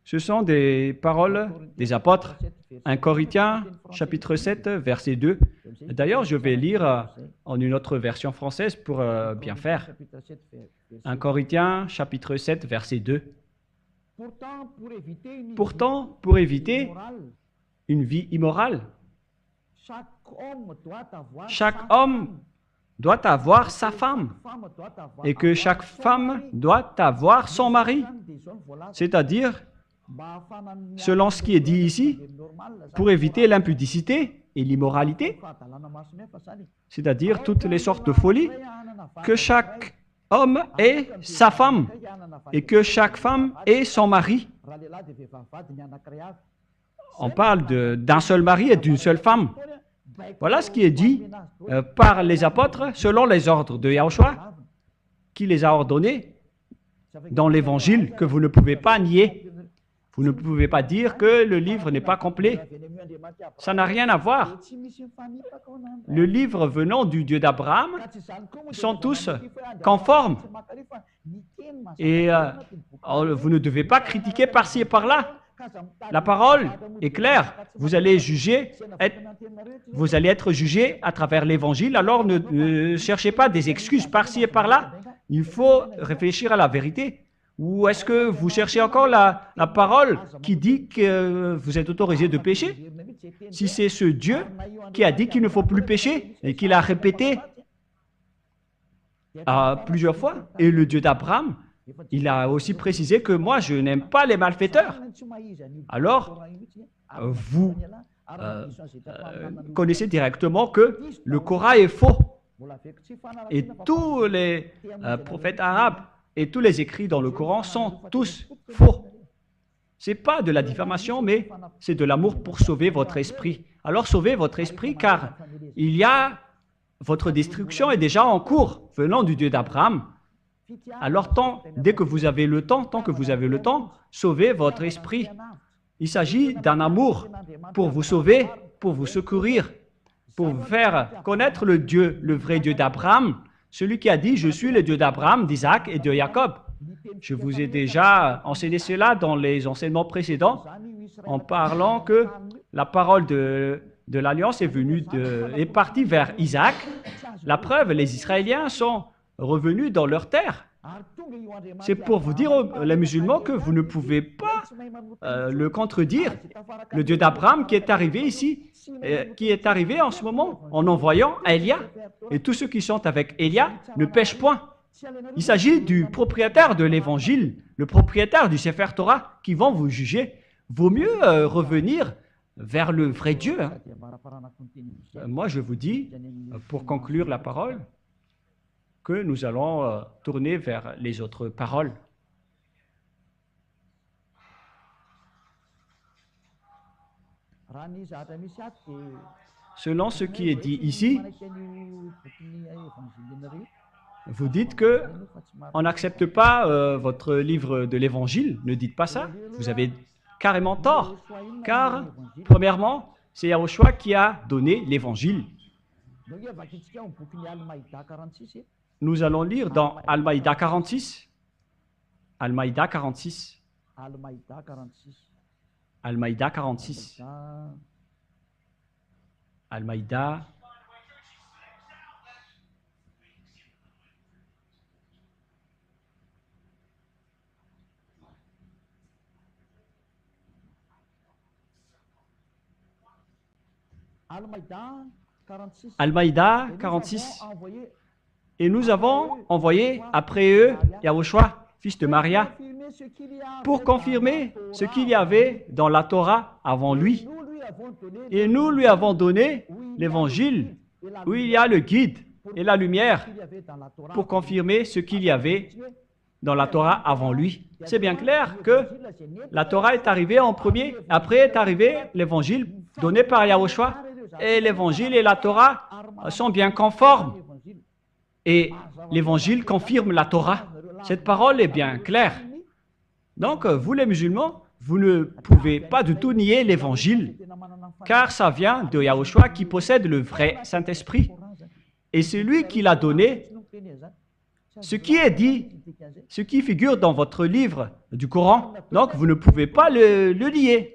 ce sont des paroles des apôtres. 1 Corinthiens chapitre 7, verset 2. D'ailleurs, je vais lire en une autre version française pour bien faire. 1 Corinthiens chapitre 7, verset 2. Pourtant, pour éviter une vie immorale, chaque homme doit avoir sa femme et que chaque femme doit avoir son mari. C'est-à-dire, selon ce qui est dit ici, pour éviter l'impudicité et l'immoralité, c'est-à-dire toutes les sortes de folies, que chaque homme ait sa femme et que chaque femme ait son mari. On parle d'un seul mari et d'une seule femme. Voilà ce qui est dit par les apôtres selon les ordres de Yahushua, qui les a ordonnés dans l'Évangile que vous ne pouvez pas nier. Vous ne pouvez pas dire que le livre n'est pas complet. Ça n'a rien à voir. Le livre venant du Dieu d'Abraham sont tous conformes. Et vous ne devez pas critiquer par-ci et par-là. La parole est claire. Vous allez être jugé à travers l'Évangile. Alors ne cherchez pas des excuses par-ci et par-là. Il faut réfléchir à la vérité. Ou est-ce que vous cherchez encore la parole qui dit que vous êtes autorisé de pécher? Si c'est ce Dieu qui a dit qu'il ne faut plus pécher et qu'il a répété plusieurs fois, et le Dieu d'Abraham, il a aussi précisé que moi, je n'aime pas les malfaiteurs. Alors, vous connaissez directement que le Coran est faux. Et tous les prophètes arabes et tous les écrits dans le Coran sont tous faux. Ce n'est pas de la diffamation, mais c'est de l'amour pour sauver votre esprit. Alors sauvez votre esprit, car votre destruction est déjà en cours, venant du Dieu d'Abraham. Alors dès que vous avez le temps, tant que vous avez le temps, sauvez votre esprit. Il s'agit d'un amour pour vous sauver, pour vous secourir, pour vous faire connaître le vrai Dieu d'Abraham, celui qui a dit « Je suis le Dieu d'Abraham, d'Isaac et de Jacob ». Je vous ai déjà enseigné cela dans les enseignements précédents en parlant que la parole de l'Alliance est partie vers Isaac. La preuve, les Israéliens sont revenus dans leur terre. C'est pour vous dire, les musulmans, que vous ne pouvez pas le contredire. Le Dieu d'Abraham qui est arrivé ici, qui est arrivé en ce moment en envoyant Élia. Et tous ceux qui sont avec Élia ne pêchent point. Il s'agit du propriétaire de l'Évangile, le propriétaire du Sefer Torah qui vont vous juger. Vaut mieux revenir vers le vrai Dieu. Moi, je vous dis, pour conclure la parole, que nous allons tourner vers les autres paroles. Selon ce qui est dit ici, vous dites que on n'accepte pas votre livre de l'Évangile. Ne dites pas ça. Vous avez carrément tort. Car, premièrement, c'est Yahushua qui a donné l'Évangile. Nous allons lire dans Al-Maïda 46. Al-Maïda 46. Al-Maïda 46. Al-Maïda. Al-Maïda 46. Et nous avons envoyé après eux Yahushua, fils de Maria, pour confirmer ce qu'il y avait dans la Torah avant lui. Et nous lui avons donné l'Évangile où il y a le guide et la lumière pour confirmer ce qu'il y avait dans la Torah avant lui. C'est bien clair que la Torah est arrivée en premier, après est arrivé l'Évangile donné par Yahushua. Et l'Évangile et la Torah sont bien conformes. Et l'Évangile confirme la Torah. Cette parole est bien claire. Donc, vous les musulmans, vous ne pouvez pas du tout nier l'Évangile, car ça vient de Yahushua qui possède le vrai Saint-Esprit. Et c'est lui qui l'a donné. Ce qui est dit, ce qui figure dans votre livre du Coran, donc vous ne pouvez pas le nier.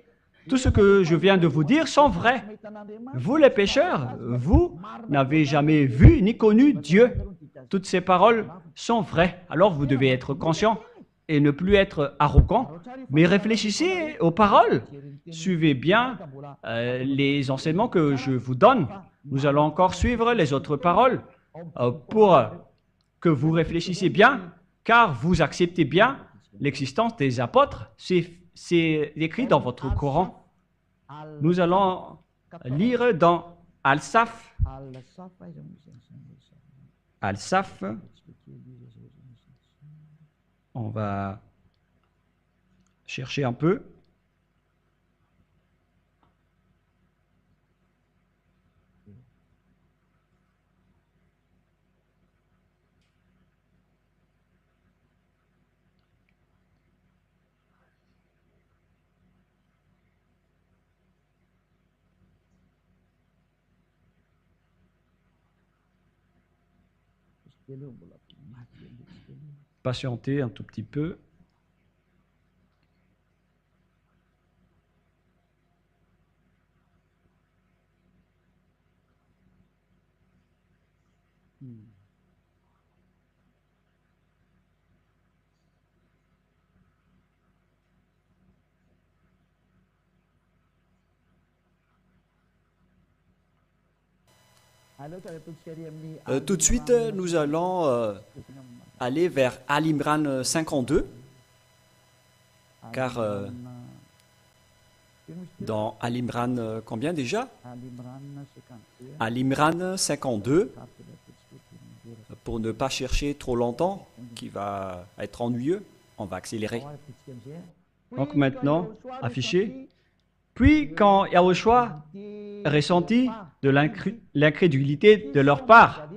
Tout ce que je viens de vous dire sont vrais. Vous les pécheurs, vous n'avez jamais vu ni connu Dieu. Toutes ces paroles sont vraies. Alors vous devez être conscient et ne plus être arrogant, mais réfléchissez aux paroles. Suivez bien les enseignements que je vous donne. Nous allons encore suivre les autres paroles pour que vous réfléchissiez bien, car vous acceptez bien l'existence des apôtres. C'est écrit dans votre Coran. Nous allons lire dans Al-Saf. Al-Saf. On va chercher un peu. Patientez un tout petit peu. Tout de suite, nous allons aller vers Al-Imran 52, car dans Al-Imran, combien déjà? Al-Imran 52, pour ne pas chercher trop longtemps, qui va être ennuyeux, on va accélérer. Donc maintenant, affiché. Puis quand Yahushua ressentit de l'incrédulité de leur part,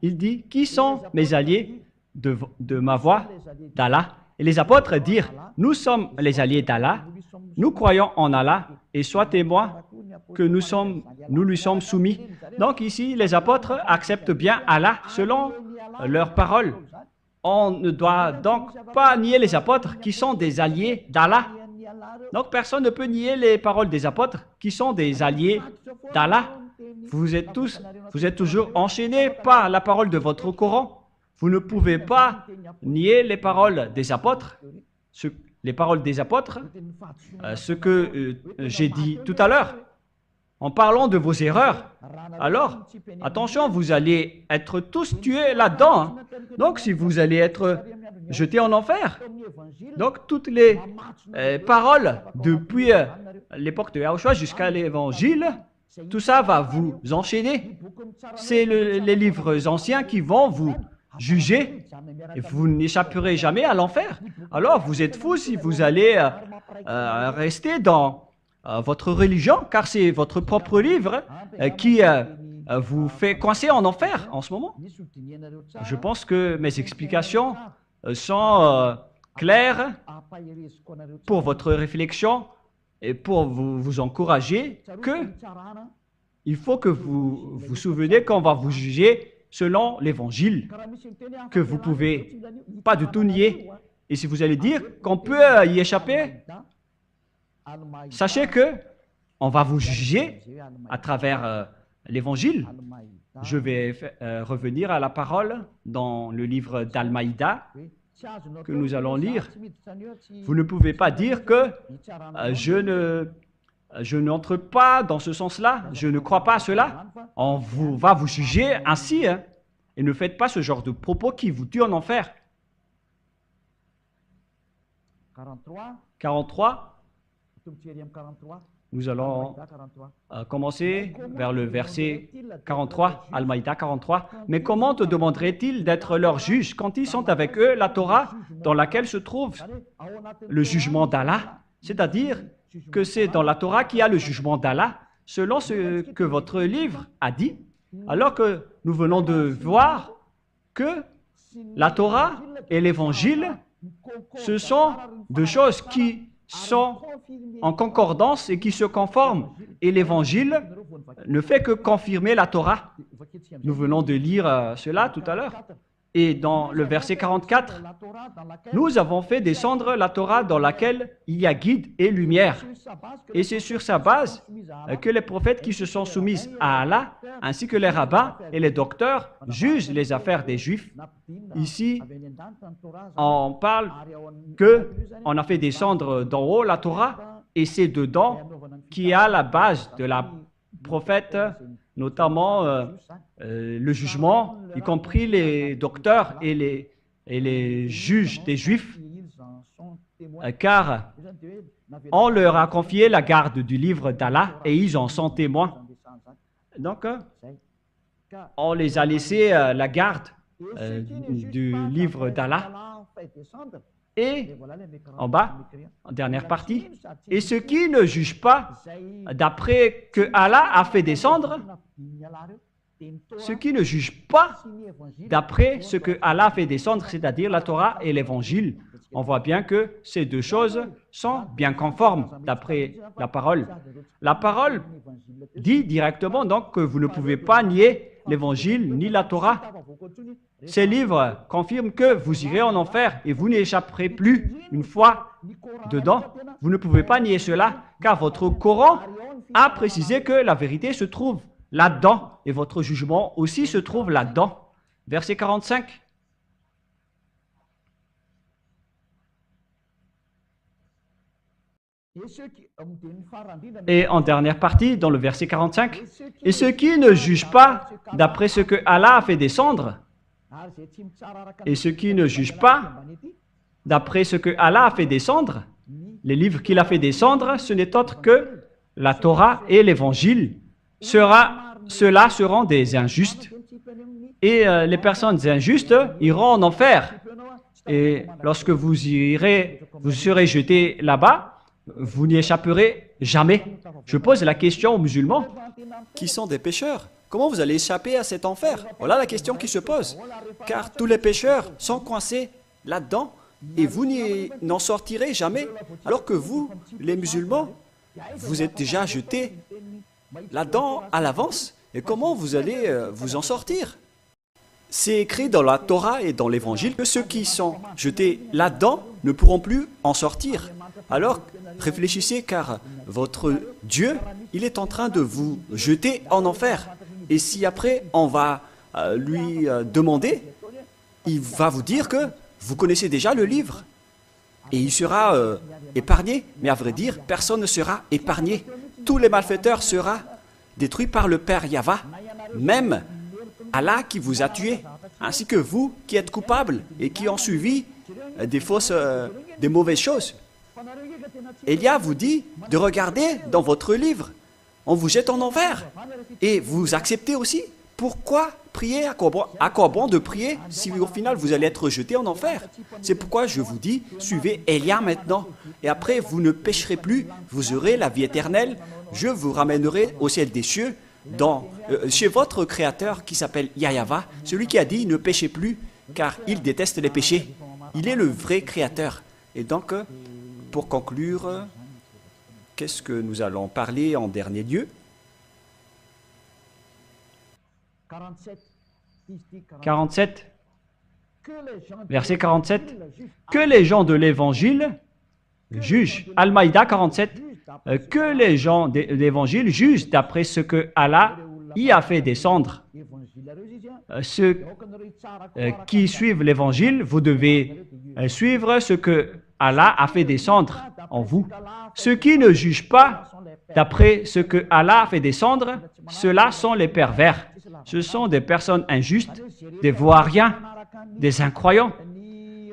il dit, qui sont mes alliés de ma voix d'Allah? Et les apôtres dirent, nous sommes les alliés d'Allah, nous croyons en Allah, et sois témoin que nous lui sommes soumis. Donc ici, les apôtres acceptent bien Allah selon leurs paroles. On ne doit donc pas nier les apôtres qui sont des alliés d'Allah. Donc personne ne peut nier les paroles des apôtres qui sont des alliés d'Allah. Vous êtes toujours enchaînés par la parole de votre Coran. Vous ne pouvez pas nier les paroles des apôtres, ce que j'ai dit tout à l'heure, en parlant de vos erreurs. Alors, attention, vous allez être tous tués là-dedans. Hein. Donc, si vous allez être jetés en enfer, donc toutes les paroles depuis l'époque de Yahushua jusqu'à l'évangile, tout ça va vous enchaîner. C'est les livres anciens qui vont vous juger et vous n'échapperez jamais à l'enfer. Alors, vous êtes fous si vous allez rester dans votre religion, car c'est votre propre livre qui vous fait coincer en enfer en ce moment. Je pense que mes explications sont claires pour votre réflexion et pour vous encourager que il faut que vous vous souveniez qu'on va vous juger selon l'évangile, que vous ne pouvez pas du tout nier. Et si vous allez dire qu'on peut y échapper, sachez que on va vous juger à travers l'évangile. Je vais revenir à la parole dans le livre d'Al-Maïda que nous allons lire. Vous ne pouvez pas dire que je n'entre pas dans ce sens-là, je ne crois pas à cela. On va vous juger ainsi, hein, et ne faites pas ce genre de propos qui vous tuent en enfer. 43. Nous allons commencer vers le verset 43, Al-Maïda 43. Mais comment te demanderait-il d'être leur juge quand ils sont avec eux la Torah dans laquelle se trouve le jugement d'Allah? C'est-à-dire que c'est dans la Torah qu'il y a le jugement d'Allah, selon ce que votre livre a dit, alors que nous venons de voir que la Torah et l'Évangile, ce sont deux choses qui sont en concordance et qui se conforment. Et l'Évangile ne fait que confirmer la Torah. Nous venons de lire cela tout à l'heure. Et dans le verset 44, nous avons fait descendre la Torah dans laquelle il y a guide et lumière. Et c'est sur sa base que les prophètes qui se sont soumis à Allah, ainsi que les rabbins et les docteurs, jugent les affaires des Juifs. Ici, on parle qu'on a fait descendre d'en haut la Torah, et c'est dedans qu'il y a la base de la prophète, notamment le jugement, y compris les docteurs et les juges des Juifs, car on leur a confié la garde du livre d'Allah et ils en sont témoins. Donc, on les a laissés la garde du livre d'Allah. Et en bas, en dernière partie, et ceux qui ne jugent pas d'après que Allah a fait descendre, ceux qui ne jugent pas d'après ce que Allah a fait descendre, c'est-à-dire la Torah et l'Évangile, on voit bien que ces deux choses sont bien conformes d'après la parole. La parole dit directement donc que vous ne pouvez pas nier l'Évangile ni la Torah. ces livres confirment que vous irez en enfer et vous n'y échapperez plus une fois dedans. Vous ne pouvez pas nier cela, car votre Coran a précisé que la vérité se trouve là-dedans et votre jugement aussi se trouve là-dedans. Verset 45. Et en dernière partie, dans le verset 45, « Et ceux qui ne jugent pas d'après ce que Allah a fait descendre, et ceux qui ne jugent pas d'après ce que Allah a fait descendre, les livres qu'il a fait descendre, ce n'est autre que la Torah et l'Évangile. Ceux-là seront des injustes. Et les personnes injustes iront en enfer. Et lorsque vous serez jetés là-bas, vous n'y échapperez jamais. Je pose la question aux musulmans. Qui sont des pécheurs. Comment vous allez échapper à cet enfer? Voilà la question qui se pose. Car tous les pécheurs sont coincés là-dedans et vous n'en sortirez jamais. Alors que vous, les musulmans, vous êtes déjà jetés là-dedans à l'avance. Et comment vous allez vous en sortir? C'est écrit dans la Torah et dans l'Évangile que ceux qui sont jetés là-dedans ne pourront plus en sortir. Alors, réfléchissez car votre Dieu, il est en train de vous jeter en enfer. Et si après on va lui demander, il va vous dire que vous connaissez déjà le livre. Et il sera épargné. Mais à vrai dire, personne ne sera épargné. Tous les malfaiteurs seront détruits par le Père Yahva. Même Allah qui vous a tué, ainsi que vous qui êtes coupables et qui ont suivi des mauvaises choses. Élia vous dit de regarder dans votre livre. On vous jette en enfer. Et vous acceptez aussi. Pourquoi prier? À quoi bon de prier si au final vous allez être jeté en enfer? C'est pourquoi je vous dis, suivez Élia maintenant. Et après, vous ne pécherez plus. Vous aurez la vie éternelle. Je vous ramènerai au ciel des cieux. Chez votre Créateur qui s'appelle Yahva, celui qui a dit ne péchez plus car il déteste les péchés. Il est le vrai Créateur. Et donc, pour conclure, qu'est-ce que nous allons parler en dernier lieu? 47, verset 47. Que les gens de l'Évangile jugent. Al-Maïda 47. Que les gens de l'Évangile jugent d'après ce que Allah y a fait descendre. Ceux qui suivent l'Évangile, vous devez suivre ce que Allah a fait descendre en vous. Ceux qui ne jugent pas d'après ce que Allah a fait descendre, ceux-là sont les pervers. Ce sont des personnes injustes, des voiriens, des incroyants.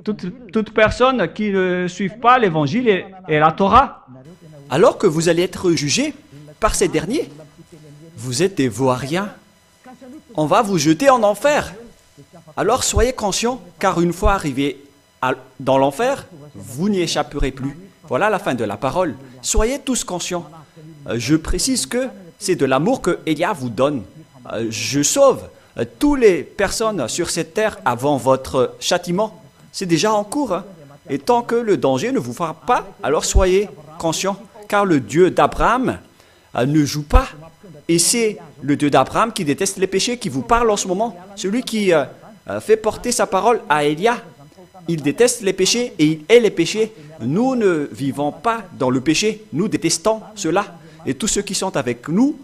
Toute personne qui ne suit pas l'Évangile et la Torah. Alors que vous allez être jugés par ces derniers, vous êtes des vauriens. On va vous jeter en enfer. Alors soyez conscients, car une fois arrivés dans l'enfer, vous n'y échapperez plus. Voilà la fin de la parole. Soyez tous conscients. Je précise que c'est de l'amour que Élia vous donne. Je sauve toutes les personnes sur cette terre avant votre châtiment. C'est déjà en cours. Et tant que le danger ne vous frappe pas, alors soyez conscients. Car le Dieu d'Abraham ne joue pas. Et c'est le Dieu d'Abraham qui déteste les péchés qui vous parle en ce moment. Celui qui fait porter sa parole à Élia. Il déteste les péchés et il hait les péchés. Nous ne vivons pas dans le péché. Nous détestons cela. Et tous ceux qui sont avec nous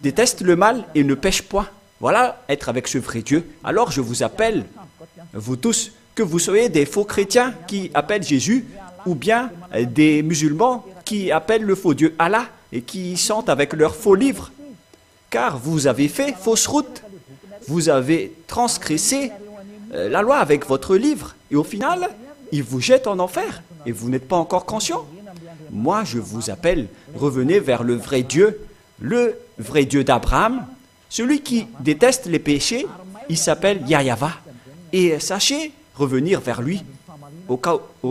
détestent le mal et ne pêchent point. Voilà être avec ce vrai Dieu. Alors je vous appelle, vous tous, que vous soyez des faux chrétiens qui appellent Jésus ou bien des musulmans qui appellent le faux Dieu Allah et qui sont avec leurs faux livres. Car vous avez fait fausse route. Vous avez transgressé la loi avec votre livre. Et au final, ils vous jettent en enfer. Et vous n'êtes pas encore conscient. Moi, je vous appelle, revenez vers le vrai Dieu d'Abraham. Celui qui déteste les péchés, il s'appelle Yahva. Et sachez revenir vers lui.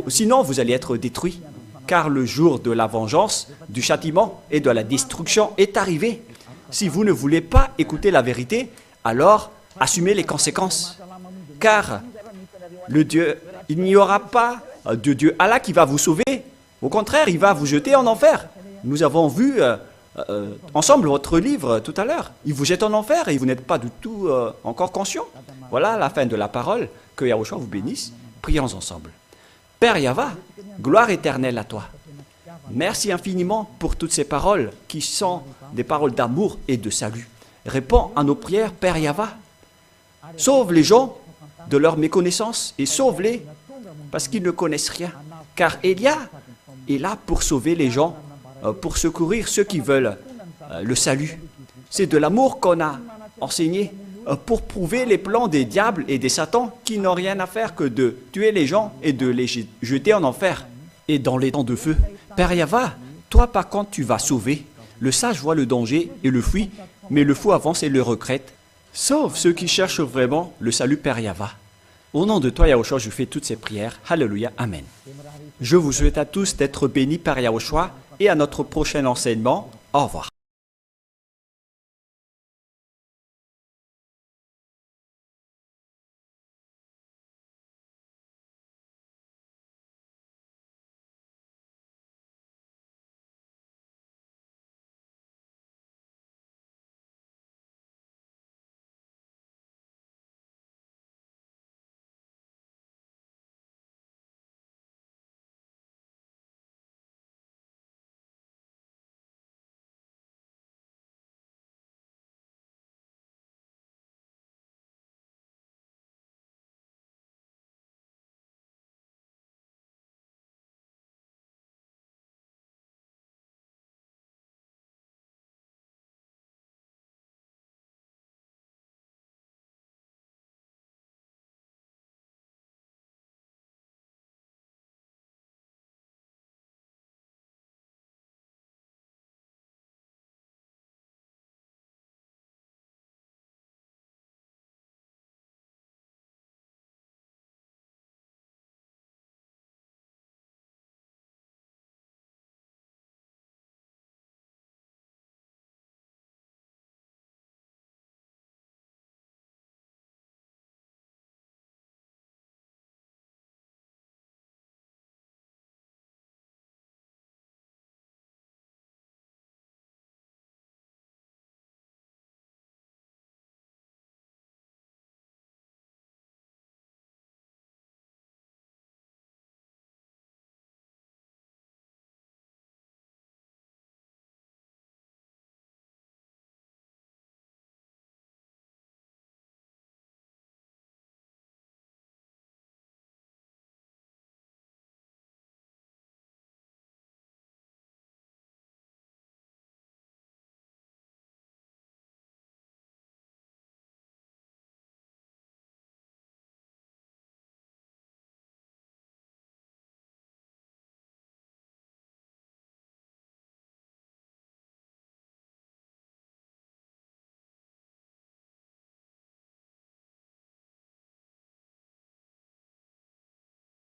Sinon, vous allez être détruits. Car le jour de la vengeance, du châtiment et de la destruction est arrivé. Si vous ne voulez pas écouter la vérité, alors assumez les conséquences. Car il n'y aura pas de Dieu Allah qui va vous sauver. Au contraire, il va vous jeter en enfer. Nous avons vu ensemble votre livre tout à l'heure. Il vous jette en enfer et vous n'êtes pas du tout encore conscient. Voilà la fin de la parole. Que Yahushua vous bénisse. Prions ensemble. Père Yahva, gloire éternelle à toi. Merci infiniment pour toutes ces paroles qui sont des paroles d'amour et de salut. Réponds à nos prières, Père Yahva. Sauve les gens de leur méconnaissance et sauve-les parce qu'ils ne connaissent rien. Car Elia est là pour sauver les gens, pour secourir ceux qui veulent le salut. C'est de l'amour qu'on a enseigné pour prouver les plans des diables et des satans qui n'ont rien à faire que de tuer les gens et de les jeter en enfer et dans les temps de feu. Père Yahva, toi par contre tu vas sauver. Le sage voit le danger et le fuit, mais le fou avance et le regrette. Sauve ceux qui cherchent vraiment le salut, Père Yahva. Au nom de toi, Yahushua, je fais toutes ces prières. Alléluia, Amen. Je vous souhaite à tous d'être bénis par Yahushua et à notre prochain enseignement. Au revoir.